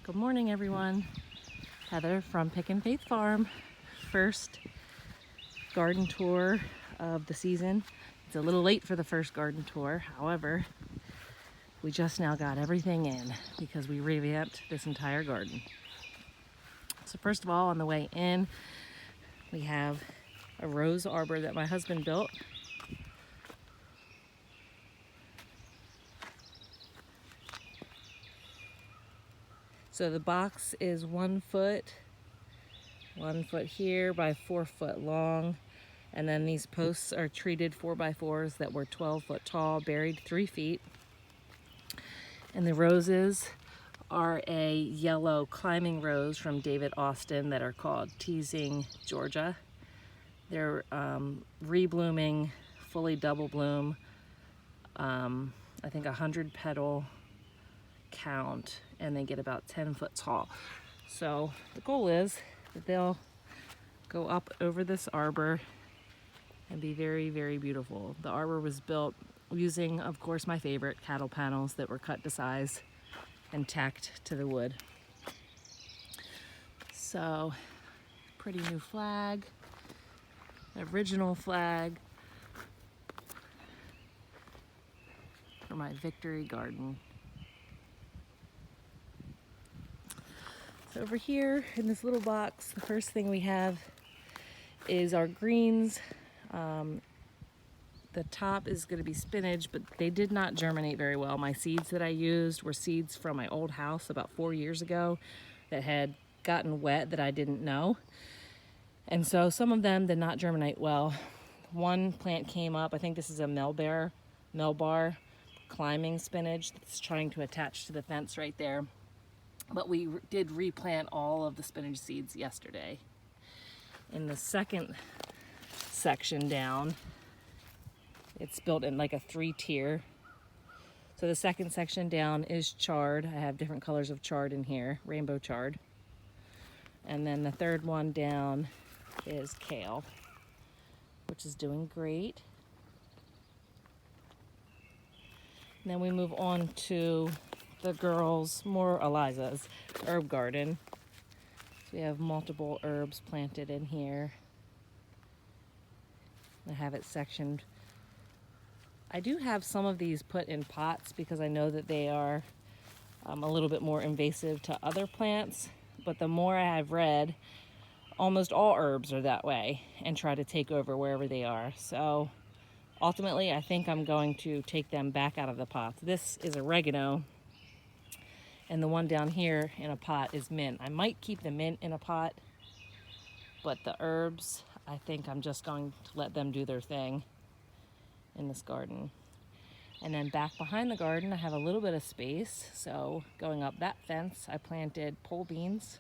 Good morning, everyone. Heather from Pic'n Faith Farm. First garden tour of the season. It's a little late for the first garden tour. However, we just now got everything in because we revamped this entire garden. So first of all, on the way in, we have a rose arbor that my husband built. So the box is 1 foot here by 4 foot long. And then these posts are treated 4x4s that were 12 foot tall, buried 3 feet. And the roses are a yellow climbing rose from David Austin that are called Teasing Georgia. They're reblooming, fully double bloom. I think 100 petal count, and they get about 10 foot tall. So the goal is that they'll go up over this arbor and be very, very beautiful. The arbor was built using, of course, my favorite cattle panels that were cut to size and tacked to the wood. So, pretty new flag, original flag for my victory garden. So over here in this little box, the first thing we have is our greens. The top is going to be spinach, but they did not germinate very well. My seeds that I used were seeds from my old house about 4 years ago that had gotten wet that I didn't know. And so some of them did not germinate well. One plant came up, I think this is a Melbar climbing spinach that's trying to attach to the fence right there. But we did replant all of the spinach seeds yesterday. In the second section down, it's built in like a 3-tier. So the second section down is chard. I have different colors of chard in here, rainbow chard. And then the third one down is kale, which is doing great. And then we move on to the girls, more Eliza's herb garden. So we have multiple herbs planted in here. I have it sectioned. I do have some of these put in pots because I know that they are a little bit more invasive to other plants, but the more I have read, almost all herbs are that way and try to take over wherever they are. So ultimately, I think I'm going to take them back out of the pots. This is oregano, and the one down here in a pot is mint. I might keep the mint in a pot, but the herbs, I think I'm just going to let them do their thing in this garden. And then back behind the garden, I have a little bit of space. So going up that fence, I planted pole beans.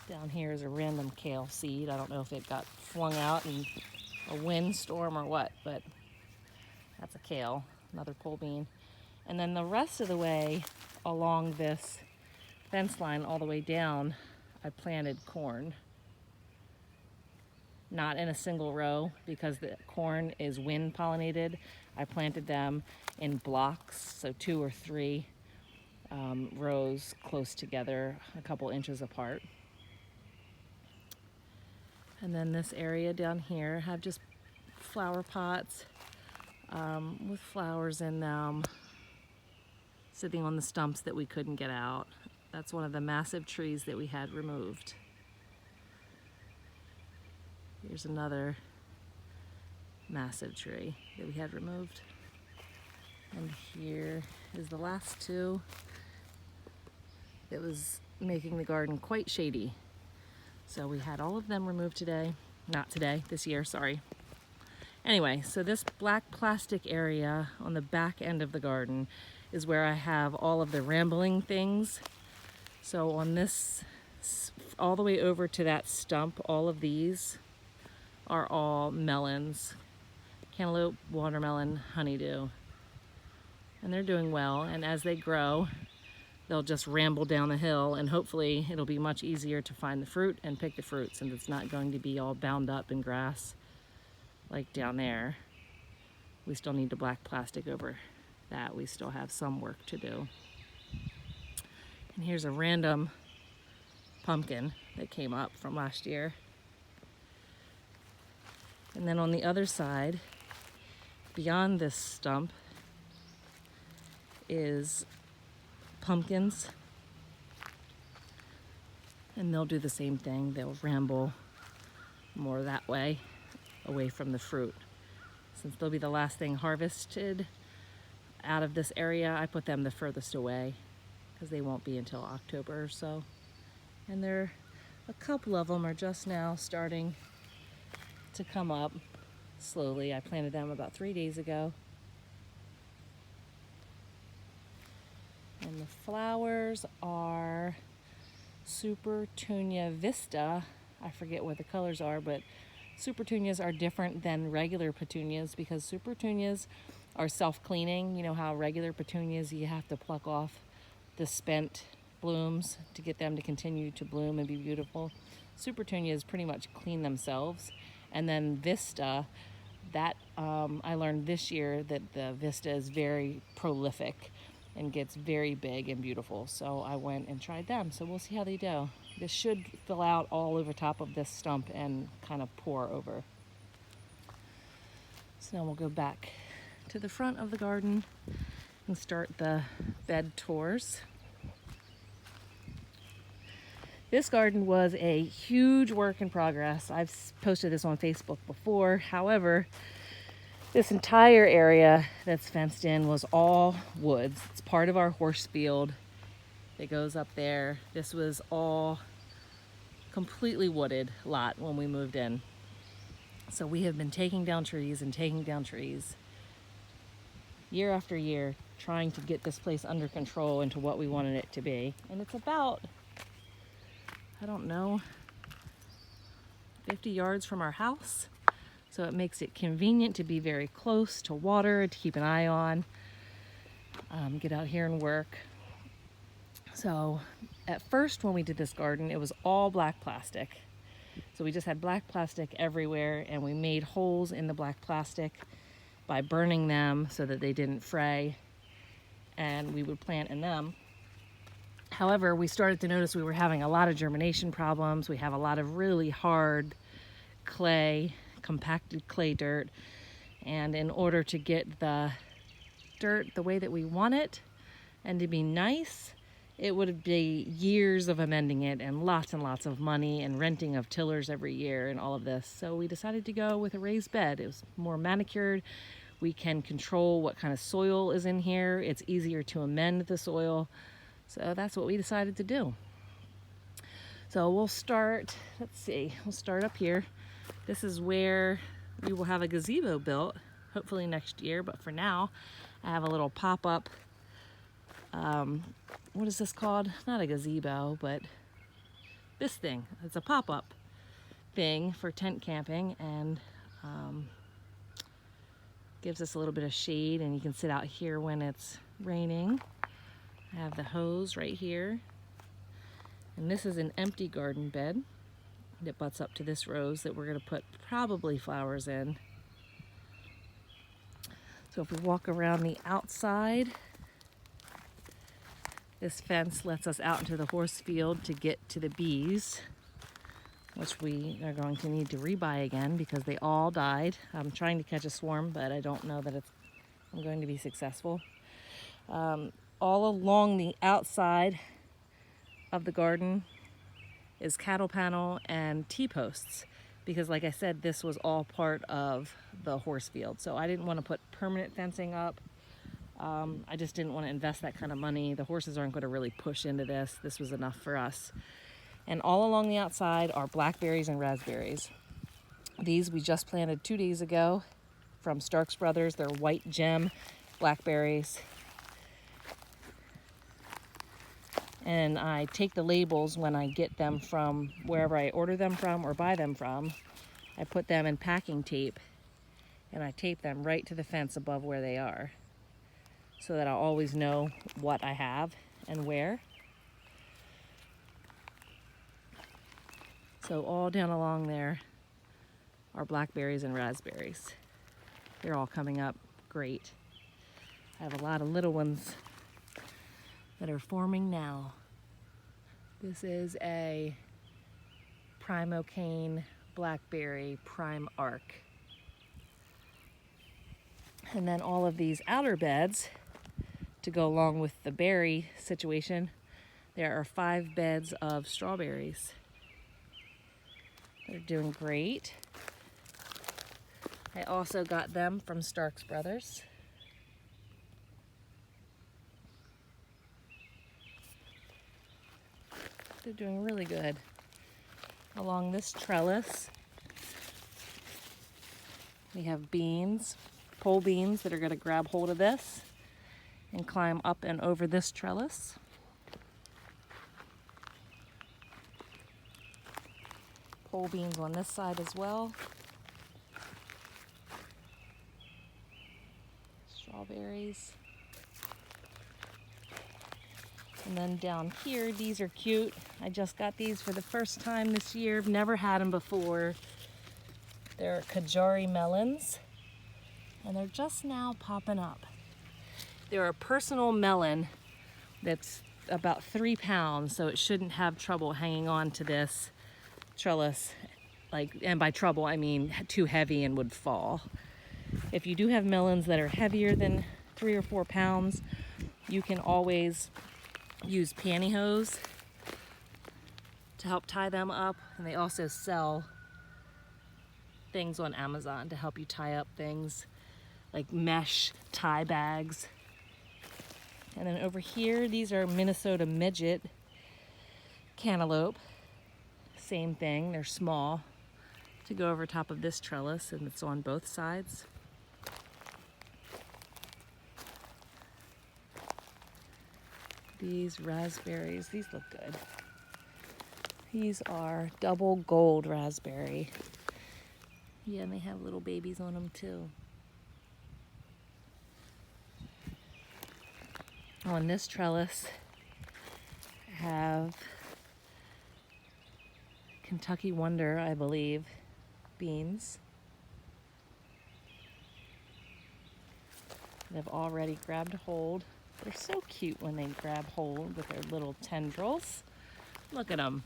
Down here is a random kale seed. I don't know if it got flung out in a windstorm or what, but that's a kale, another pole bean. And then the rest of the way along this fence line all the way down, I planted corn. Not in a single row because the corn is wind pollinated. I planted them in blocks, so 2 or 3 rows close together, a couple inches apart. And then this area down here have just flower pots with flowers in them, sitting on the stumps that we couldn't get out. That's one of the massive trees that we had removed. Here's another massive tree that we had removed. And here is the last 2. It was making the garden quite shady. So we had all of them removed today. Not today, this year, sorry. Anyway, so this black plastic area on the back end of the garden is where I have all of the rambling things. So on this, all the way over to that stump, all of these are all melons. Cantaloupe, watermelon, honeydew. And they're doing well, and as they grow, they'll just ramble down the hill, and hopefully it'll be much easier to find the fruit and pick the fruit since it's not going to be all bound up in grass like down there. we still need to black plastic over that. We still have some work to do. And here's a random pumpkin that came up from last year. And then on the other side, beyond this stump, is pumpkins. And they'll do the same thing. They'll ramble more that way, away from the fruit. Since they'll be the last thing harvested out of this area, I put them the furthest away because they won't be until October or so. And a couple of them are just now starting to come up slowly. I planted them about 3 days ago. And the flowers are Super Tunia Vista. I forget what the colors are, but Super Tunias are different than regular petunias because Super Tunias are self-cleaning. You know how regular petunias, you have to pluck off the spent blooms to get them to continue to bloom and be beautiful. Super Tunias pretty much clean themselves. And then Vista, that I learned this year that the Vista is very prolific and gets very big and beautiful. So I went and tried them. So we'll see how they do. This should fill out all over top of this stump and kind of pour over. So now we'll go back to the front of the garden and start the bed tours. This garden was a huge work in progress. I've posted this on Facebook before. However, this entire area that's fenced in was all woods. It's part of our horse field that goes up there. This was all completely wooded lot when we moved in. So we have been taking down trees and taking down trees year after year, trying to get this place under control into what we wanted it to be. And it's about, I don't know, 50 yards from our house. So it makes it convenient to be very close to water, to keep an eye on, get out here and work. So at first when we did this garden, it was all black plastic. So we just had black plastic everywhere, and we made holes in the black plastic by burning them so that they didn't fray, and we would plant in them. However, we started to notice we were having a lot of germination problems. We have a lot of really hard clay, compacted clay dirt, and in order to get the dirt the way that we want it and to be nice, it would be years of amending it and lots of money and renting of tillers every year and all of this. So we decided to go with a raised bed. It was more manicured. We can control what kind of soil is in here. It's easier to amend the soil. So that's what we decided to do. So we'll start, we'll start up here. This is where we will have a gazebo built, hopefully next year. But for now, I have a little pop-up, what is this called? Not a gazebo, but this thing. It's a pop-up thing for tent camping, and gives us a little bit of shade, and you can sit out here when it's raining. I have the hose right here. And this is an empty garden bed that butts up to this rose that we're going to put probably flowers in. So if we walk around the outside, this fence lets us out into the horse field to get to the bees, which we are going to need to rebuy again because they all died. I'm trying to catch a swarm, but I don't know that I'm going to be successful. All along the outside of the garden is cattle panel and T-posts, because like I said, this was all part of the horse field. So I didn't want to put permanent fencing up. I just didn't want to invest that kind of money. The horses aren't going to really push into this. This was enough for us. And all along the outside are blackberries and raspberries. These we just planted 2 days ago from Starks Brothers. They're white gem blackberries. And I take the labels when I get them from wherever I order them from or buy them from. I put them in packing tape and I tape them right to the fence above where they are, so that I'll always know what I have and where. So all down along there are blackberries and raspberries. They're all coming up great. I have a lot of little ones that are forming now. This is a Primocane Blackberry Prime Arc. And then all of these outer beds to go along with the berry situation, there are 5 beds of strawberries. They're doing great. I also got them from Starks Brothers. They're doing really good. Along this trellis, we have beans, pole beans that are going to grab hold of this and climb up and over this trellis. Pole beans on this side as well. Strawberries. And then down here, these are cute. I just got these for the first time this year. I've never had them before. They're Kajari melons, and they're just now popping up. They're a personal melon that's about 3 pounds, so it shouldn't have trouble hanging on to this trellis. And by trouble, I mean too heavy and would fall. If you do have melons that are heavier than 3 or 4 pounds, you can always use pantyhose to help tie them up, and they also sell things on Amazon to help you tie up things like mesh tie bags. And then over here, these are Minnesota midget cantaloupe. Same thing, they're small to go over top of this trellis, and it's on both sides. These raspberries, these look good. These are double gold raspberry. Yeah, and they have little babies on them too. On this trellis, I have Kentucky Wonder, I believe, beans. They've already grabbed hold. They're so cute when they grab hold with their little tendrils. Look at them.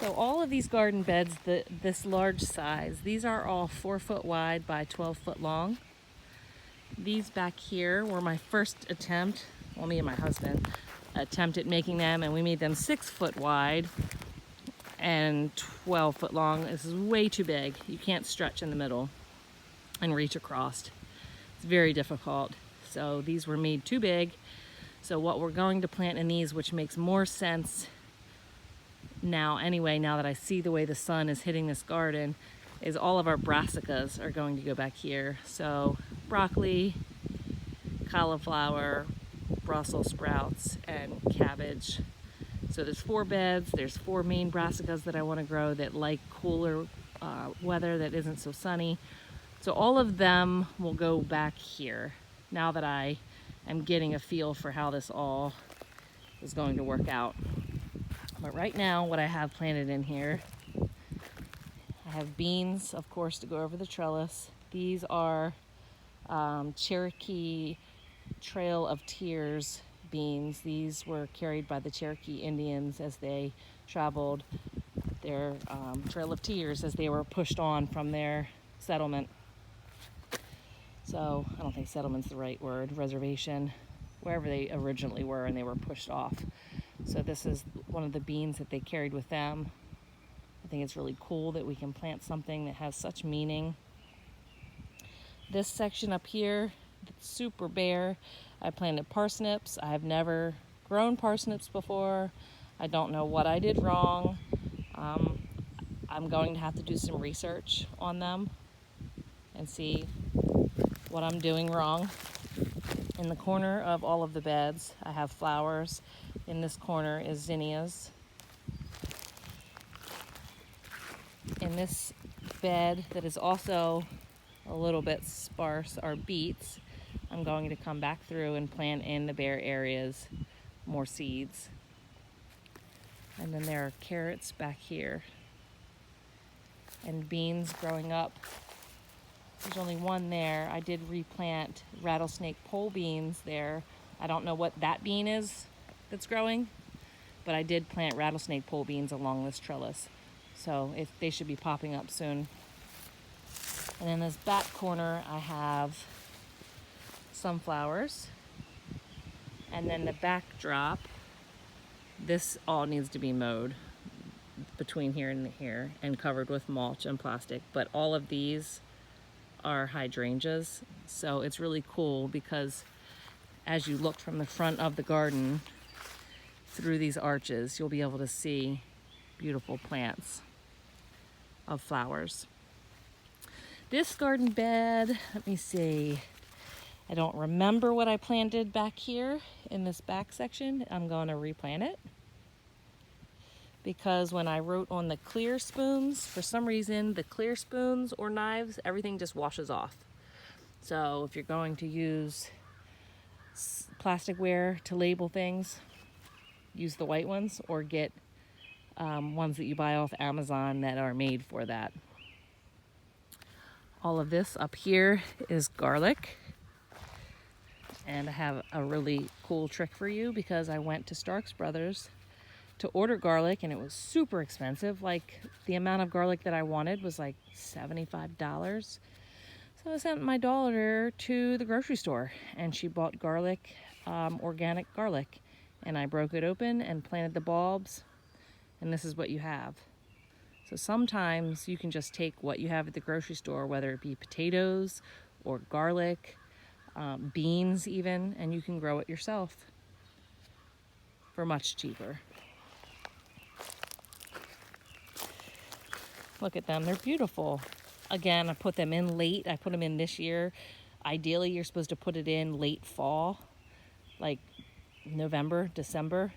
So all of these garden beds, this large size, these are all 4 foot wide by 12 foot long. These back here were my first attempt, well, me and my husband attempted making them, and we made them 6 foot wide and 12 foot long. This is way too big. You can't stretch in the middle and reach across. It's very difficult. So these were made too big. So what we're going to plant in these, which makes more sense now anyway, now that I see the way the sun is hitting this garden, is all of our brassicas are going to go back here. So broccoli, cauliflower, Brussels sprouts, and cabbage. So there's 4 beds. There's 4 main brassicas that I want to grow that like cooler weather that isn't so sunny. So all of them will go back here now that I am getting a feel for how this all is going to work out. But right now, what I have planted in here, I have beans, of course, to go over the trellis. These are Cherokee Trail of Tears beans. These were carried by the Cherokee Indians as they traveled their Trail of Tears as they were pushed on from their settlement. So I don't think settlement's the right word, reservation, wherever they originally were, and they were pushed off. So this is one of the beans that they carried with them. I think it's really cool that we can plant something that has such meaning. This section up here, it's super bare. I planted parsnips. I have never grown parsnips before. I don't know what I did wrong. I'm going to have to do some research on them and see what I'm doing wrong. In the corner of all of the beds, I have flowers. In this corner is zinnias. In this bed that is also a little bit sparse are beets. I'm going to come back through and plant in the bare areas more seeds. And then there are carrots back here and beans growing up. There's only one there. I did replant rattlesnake pole beans there. I don't know what that bean is that's growing, but I did plant rattlesnake pole beans along this trellis. So they should be popping up soon. And in this back corner, I have sunflowers. And then the backdrop, this all needs to be mowed between here and here and covered with mulch and plastic. But all of these are hydrangeas. So it's really cool because as you look from the front of the garden through these arches, you'll be able to see beautiful plants of flowers. This garden bed, let me see. I don't remember what I planted back here in this back section. I'm going to replant it because when I wrote on the clear spoons, for some reason, the clear spoons or knives, everything just washes off. So if you're going to use plasticware to label things, use the white ones or get ones that you buy off Amazon that are made for that. All of this up here is garlic. And I have a really cool trick for you because I went to Starks Brothers to order garlic and it was super expensive. Like the amount of garlic that I wanted was like $75. So I sent my daughter to the grocery store and she bought garlic, organic garlic. And I broke it open and planted the bulbs. And this is what you have. So sometimes you can just take what you have at the grocery store, whether it be potatoes or garlic, beans even, and you can grow it yourself for much cheaper. Look at them, they're beautiful. Again, I put them in late. I put them in this year. Ideally, you're supposed to put it in late fall, like November, December.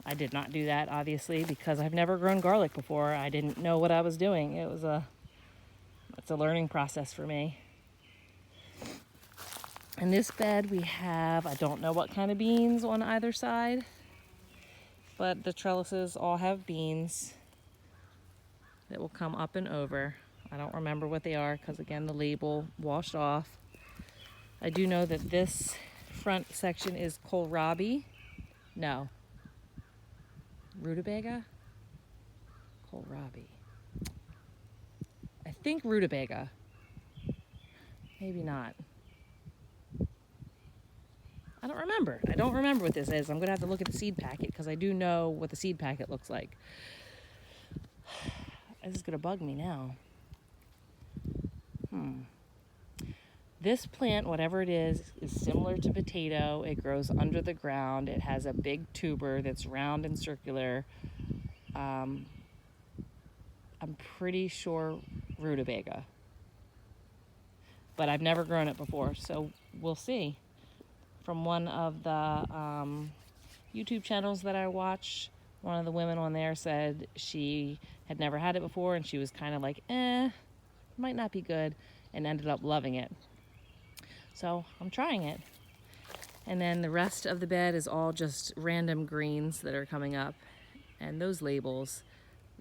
I did not do that, obviously, because I've never grown garlic before. I didn't know what I was doing. It's a learning process for me. In this bed we have, I don't know what kind of beans on either side, but the trellises all have beans that will come up and over. I don't remember what they are because again the label washed off. I do know that this front section is kohlrabi. No. Rutabaga? Kohlrabi. I think rutabaga. Maybe not. I don't remember. I don't remember what this is. I'm going to have to look at the seed packet because I do know what the seed packet looks like. This is going to bug me now. This plant, whatever it is similar to potato. It grows under the ground. It has a big tuber that's round and circular. I'm pretty sure rutabaga. But I've never grown it before, so we'll see. From one of the YouTube channels that I watch, one of the women on there said she had never had it before and she was kind of like, might not be good, and ended up loving it. So I'm trying it. And then the rest of the bed is all just random greens that are coming up. And those labels,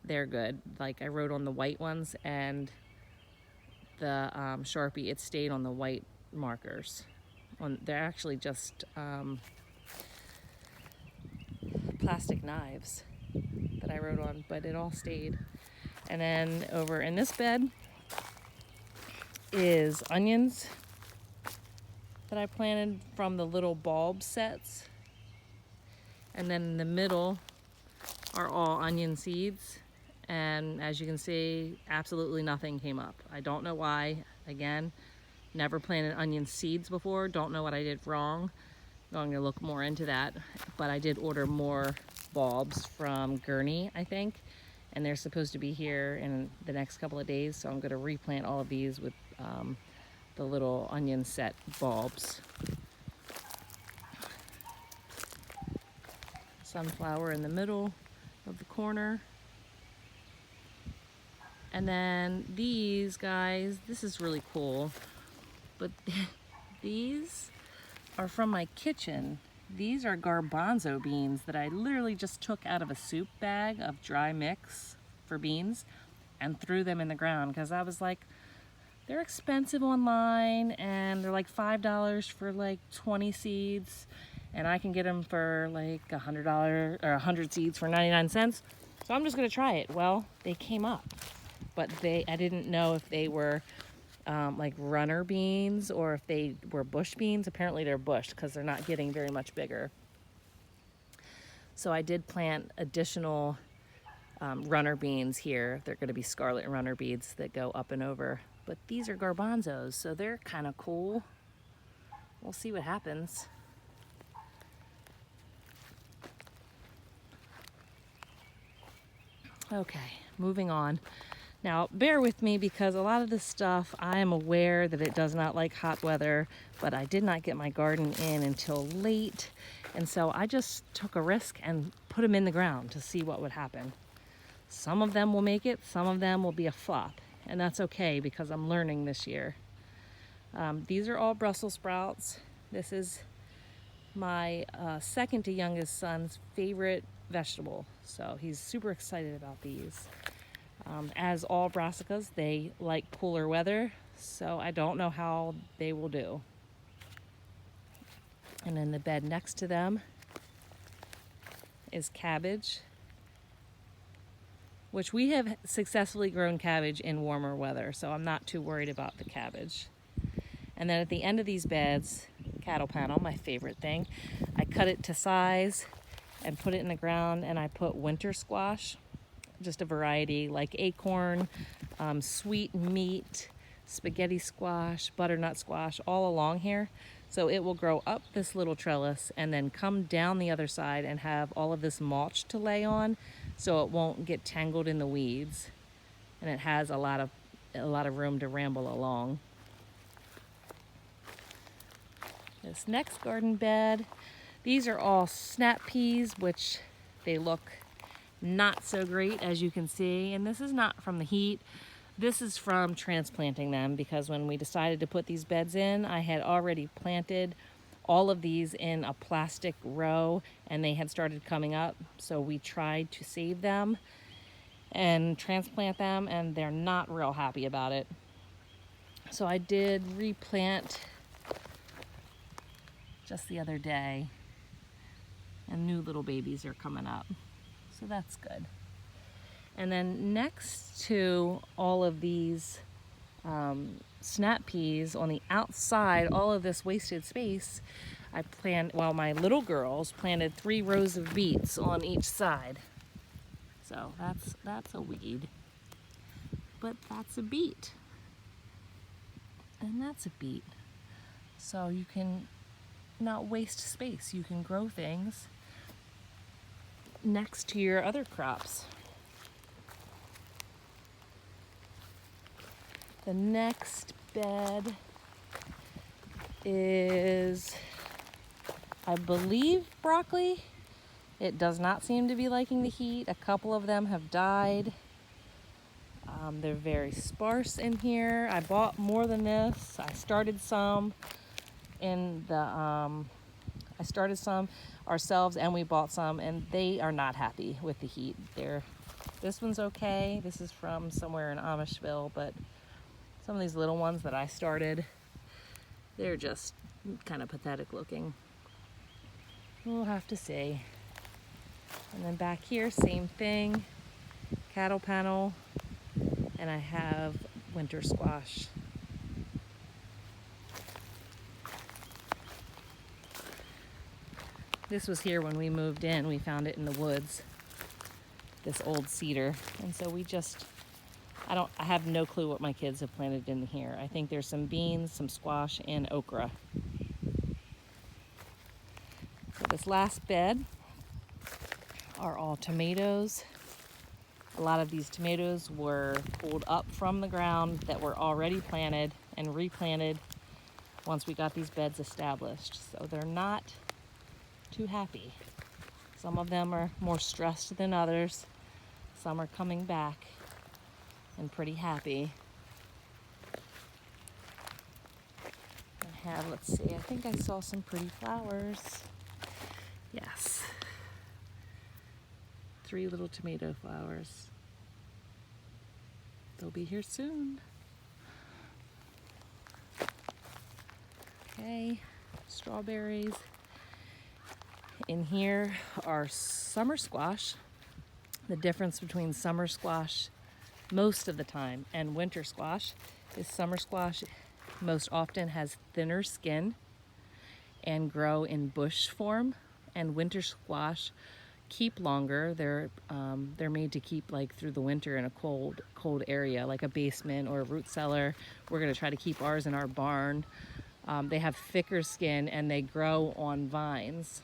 they're good. Like I wrote on the white ones and the Sharpie, it stayed on the white markers. They're actually just plastic knives that I wrote on, but it all stayed. And then over in this bed is onions that I planted from the little bulb sets. And then in the middle are all onion seeds. And as you can see, absolutely nothing came up. I don't know why. Again, never planted onion seeds before. Don't know what I did wrong. Going to look more into that. But I did order more bulbs from Gurney, I think. And they're supposed to be here in the next couple of days. So I'm going to replant all of these with the little onion set bulbs. Sunflower in the middle of the corner. And then these guys, this is really cool, but These are from my kitchen. These are garbanzo beans that I literally just took out of a soup bag of dry mix for beans and threw them in the ground because I was like, they're expensive online and they're like $5 for like 20 seeds, and I can get them for like $100 or 100 seeds for 99 cents. So I'm just gonna try it. Well, they came up, but I didn't know if they were like runner beans or if they were bush beans. Apparently they're bush because they're not getting very much bigger. So I did plant additional runner beans here. They're going to be scarlet runner beans that go up and over. But these are garbanzos, so they're kind of cool. We'll see what happens. Okay, moving on. Now, bear with me because a lot of this stuff, I am aware that it does not like hot weather, but I did not get my garden in until late. And so I just took a risk and put them in the ground to see what would happen. Some of them will make it, some of them will be a flop. And that's okay because I'm learning this year. These are all Brussels sprouts. This is my second to youngest son's favorite vegetable. So he's super excited about these. As all brassicas, they like cooler weather, so I don't know how they will do. And in the bed next to them is cabbage, which we have successfully grown cabbage in warmer weather, so I'm not too worried about the cabbage. And then at the end of these beds, cattle panel, my favorite thing, I cut it to size and put it in the ground, and I put winter squash. Just a variety like acorn, sweet meat, spaghetti squash, butternut squash, all along here. So it will grow up this little trellis and then come down the other side and have all of this mulch to lay on so it won't get tangled in the weeds. And it has a lot of room to ramble along. This next garden bed, these are all snap peas, which they look not so great, as you can see, and this is not from the heat. This is from transplanting them, because when we decided to put these beds in, I had already planted all of these in a plastic row and they had started coming up, so we tried to save them and transplant them, and they're not real happy about it. So I did replant just the other day, and new little babies are coming up. So that's good. And then next to all of these snap peas on the outside, all of this wasted space, my little girls planted 3 rows of beets on each side. So that's a weed, but that's a beet, and that's a beet. So you can not waste space. You can grow things next to your other crops. The next bed is, I believe, broccoli. It does not seem to be liking the heat. A couple of them have died. They're very sparse in here. I bought more than this. I started some ourselves, and we bought some, and they are not happy with the heat. This one's okay. This is from somewhere in Amishville, but some of these little ones that I started, they're just kind of pathetic looking. We'll have to see. And then back here, same thing, cattle panel, and I have winter squash. This was here when we moved in. We found it in the woods, this old cedar. And so I have no clue what my kids have planted in here. I think there's some beans, some squash, and okra. So this last bed are all tomatoes. A lot of these tomatoes were pulled up from the ground that were already planted and replanted once we got these beds established. So they're not too happy. Some of them are more stressed than others. Some are coming back and pretty happy. have, let's see, I think I saw some pretty flowers. Yes. 3 little tomato flowers. They'll be here soon. Okay, strawberries. In here are summer squash. The difference between summer squash most of the time and winter squash is summer squash most often has thinner skin and grow in bush form, and winter squash keep longer. They're made to keep like through the winter in a cold area, like a basement or a root cellar. We're gonna try to keep ours in our barn. They have thicker skin and they grow on vines.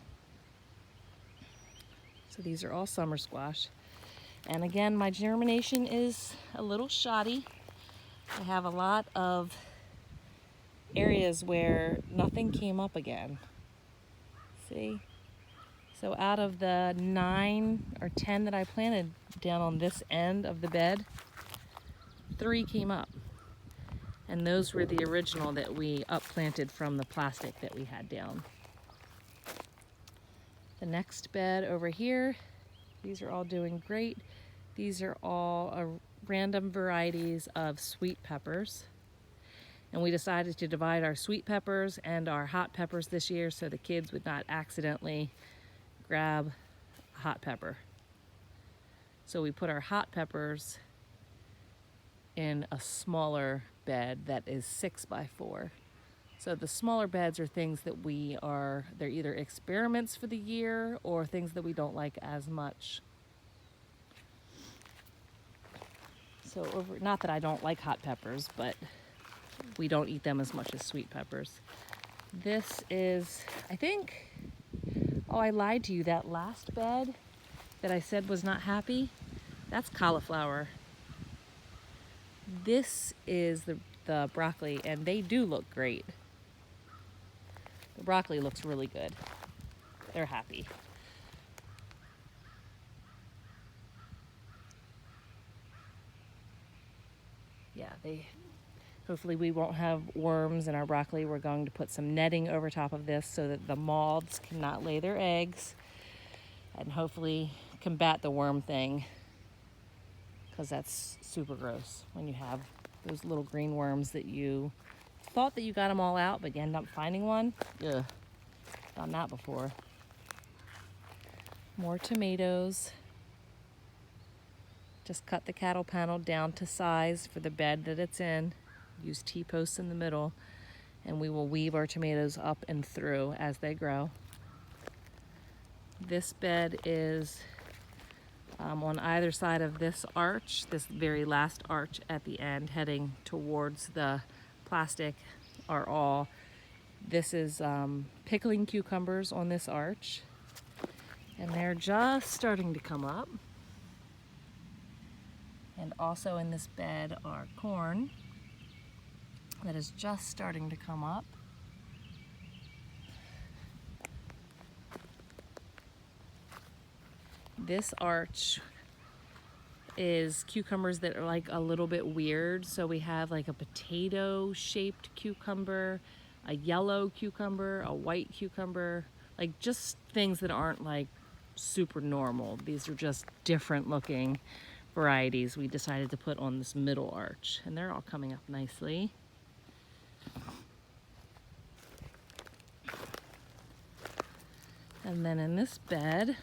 So these are all summer squash. And again, my germination is a little shoddy. I have a lot of areas where nothing came up again. See? So out of the 9 or 10 that I planted down on this end of the bed, 3 came up. And those were the original that we upplanted from the plastic that we had down. The next bed over here, these are all doing great. These are all random varieties of sweet peppers. And we decided to divide our sweet peppers and our hot peppers this year so the kids would not accidentally grab a hot pepper. So we put our hot peppers in a smaller bed that is 6 by 4. So the smaller beds are things that they're either experiments for the year or things that we don't like as much. So not that I don't like hot peppers, but we don't eat them as much as sweet peppers. This is, I think, oh, I lied to you. That last bed that I said was not happy, that's cauliflower. This is the broccoli, and they do look great. The broccoli looks really good. They're happy. Yeah, hopefully we won't have worms in our broccoli. We're going to put some netting over top of this so that the moths cannot lay their eggs, and hopefully combat the worm thing, because that's super gross when you have those little green worms that you thought that you got them all out, but you end up finding one. Ugh, done that before. More tomatoes. Just cut the cattle panel down to size for the bed that it's in. Use T-posts in the middle, and we will weave our tomatoes up and through as they grow. This bed is on either side of this arch, this very last arch at the end, heading towards the plastic, are all, this is pickling cucumbers on this arch, and they're just starting to come up. And also in this bed are corn that is just starting to come up. This arch is cucumbers that are like a little bit weird. So we have like a potato shaped cucumber, a yellow cucumber, a white cucumber, like just things that aren't like super normal. These are just different looking varieties we decided to put on this middle arch, and they're all coming up nicely. And then in this bed,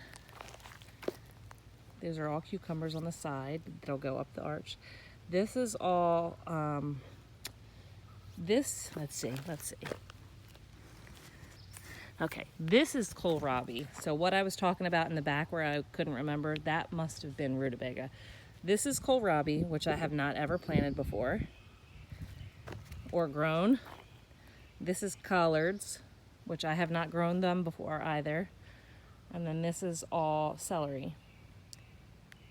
these are all cucumbers on the side that'll go up the arch. This is all, let's see. Okay, this is kohlrabi. So what I was talking about in the back where I couldn't remember, that must have been rutabaga. This is kohlrabi, which I have not ever planted before or grown. This is collards, which I have not grown them before either. And then this is all celery.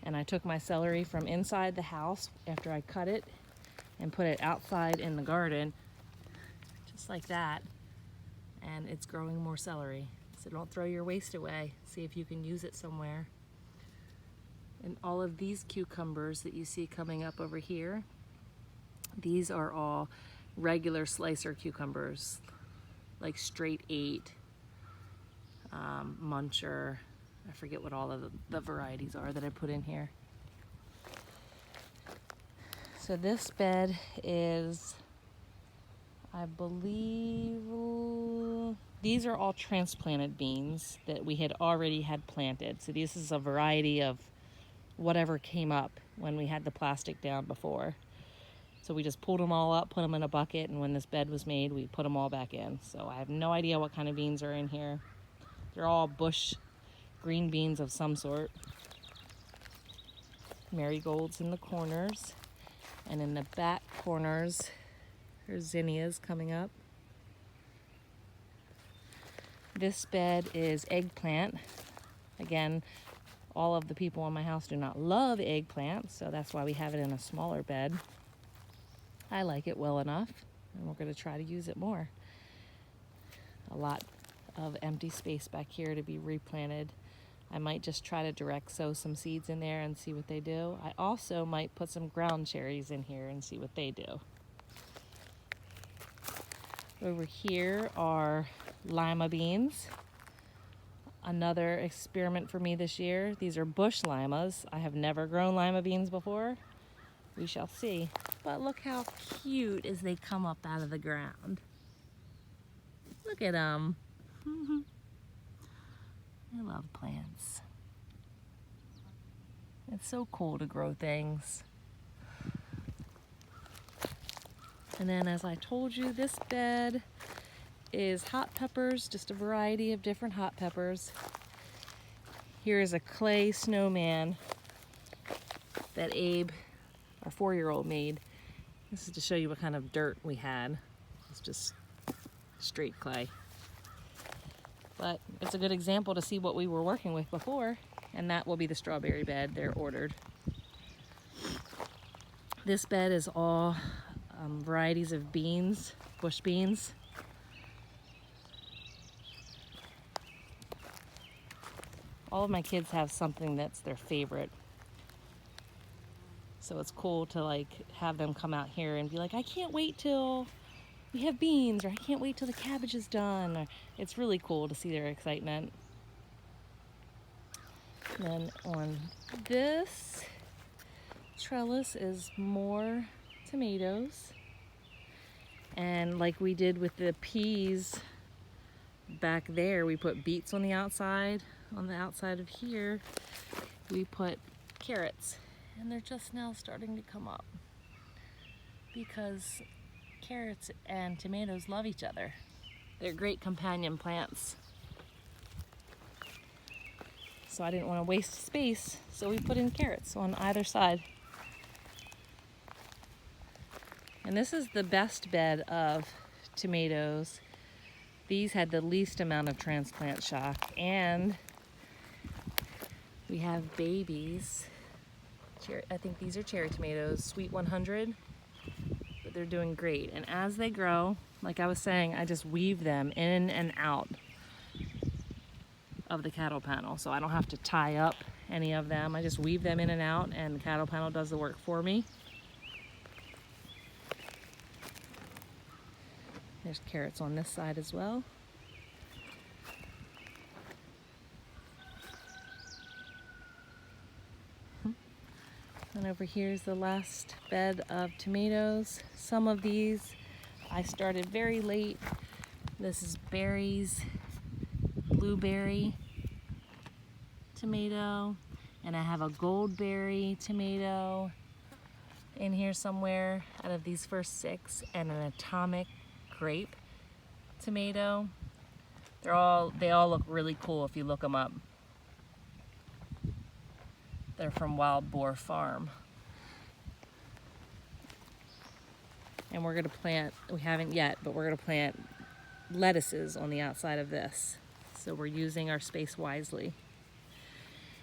And I took my celery from inside the house after I cut it and put it outside in the garden, just like that. And it's growing more celery. So don't throw your waste away. See if you can use it somewhere. And all of these cucumbers that you see coming up over here, these are all regular slicer cucumbers. like straight 8, muncher. I forget what all of the varieties are that I put in here. So this bed is, I believe, these are all transplanted beans that we had already had planted. So this is a variety of whatever came up when we had the plastic down before. So we just pulled them all up, put them in a bucket, and when this bed was made, we put them all back in. So I have no idea what kind of beans are in here. They're all bush green beans of some sort. Marigolds in the corners. And in the back corners, there's zinnias coming up. This bed is eggplant. Again, all of the people in my house do not love eggplant, so that's why we have it in a smaller bed. I like it well enough, and we're going to try to use it more. A lot of empty space back here to be replanted. I might just try to direct sow some seeds in there and see what they do. I also might put some ground cherries in here and see what they do. Over here are lima beans. Another experiment for me this year. These are bush limas. I have never grown lima beans before. We shall see. But look how cute as they come up out of the ground. Look at them. I love plants. It's so cool to grow things. And then, as I told you, this bed is hot peppers, just a variety of different hot peppers. Here is a clay snowman that Abe, our 4-year-old, made. This is to show you what kind of dirt we had. It's just straight clay. But it's a good example to see what we were working with before, and that will be the strawberry bed. They're ordered. This bed is all varieties of beans, bush beans. All of my kids have something that's their favorite. So it's cool to like have them come out here and be like, I can't wait till we have beans, or I can't wait till the cabbage is done. Or, it's really cool to see their excitement. And then on this trellis is more tomatoes. And like we did with the peas back there, we put beets on the outside. On the outside of here, we put carrots. And they're just now starting to come up because carrots and tomatoes love each other. They're great companion plants. So I didn't want to waste space, so we put in carrots on either side. And this is the best bed of tomatoes. These had the least amount of transplant shock, and we have babies. I think these are cherry tomatoes, sweet 100, but they're doing great. And as they grow, like I was saying, I just weave them in and out of the cattle panel, so I don't have to tie up any of them. I just weave them in and out, and the cattle panel does the work for me. There's carrots on this side as well. And over here is the last bed of tomatoes. Some of these I started very late. This is berries, blueberry tomato, and I have a goldberry tomato in here somewhere out of these first 6, and an atomic grape tomato. They all look really cool if you look them up. They're from Wild Boar Farm. And we're gonna plant, we haven't yet, but we're gonna plant lettuces on the outside of this. So we're using our space wisely.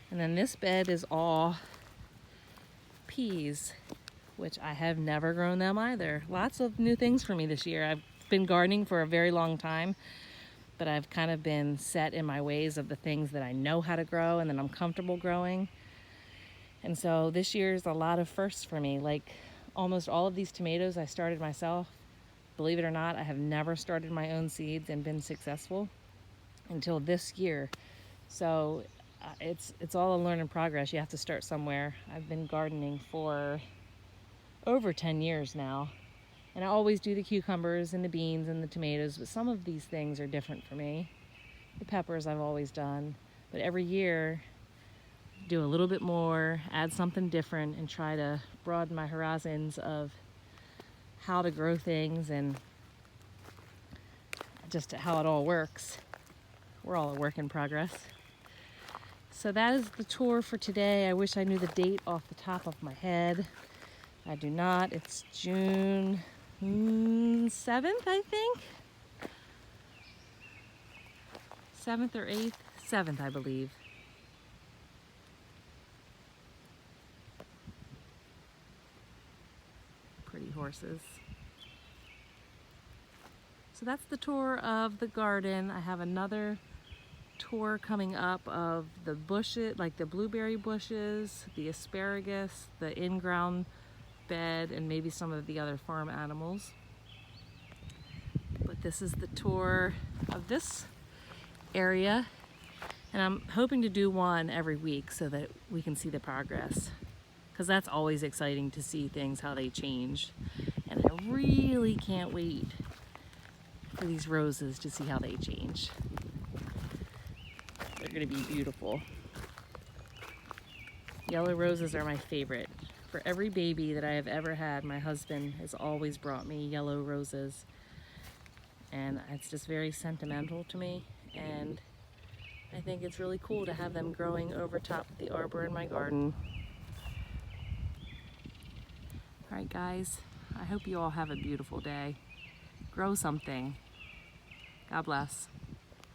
And then this bed is all peas, which I have never grown them either. Lots of new things for me this year. I've been gardening for a very long time, but I've kind of been set in my ways of the things that I know how to grow and that I'm comfortable growing. And so this year's a lot of firsts for me. Like almost all of these tomatoes I started myself. Believe it or not, I have never started my own seeds and been successful until this year. So it's all a learning progress. You have to start somewhere. I've been gardening for over 10 years now, and I always do the cucumbers and the beans and the tomatoes, but some of these things are different for me. The peppers I've always done, but every year do a little bit more, add something different, and try to broaden my horizons of how to grow things and just how it all works. We're all a work in progress. So that is the tour for today. I wish I knew the date off the top of my head. I do not. It's June 7th, I think. 7th or 8th? 7th, I believe. Pretty horses. So that's the tour of the garden. I have another tour coming up of the bushes, like the blueberry bushes, the asparagus, the in-ground bed, and maybe some of the other farm animals. But this is the tour of this area, and I'm hoping to do one every week so that we can see the progress, because that's always exciting to see things, how they change. And I really can't wait for these roses to see how they change. They're gonna be beautiful. Yellow roses are my favorite. For every baby that I have ever had, my husband has always brought me yellow roses. And it's just very sentimental to me. And I think it's really cool to have them growing over top of the arbor in my garden. All right, guys, I hope you all have a beautiful day. Grow something. God bless.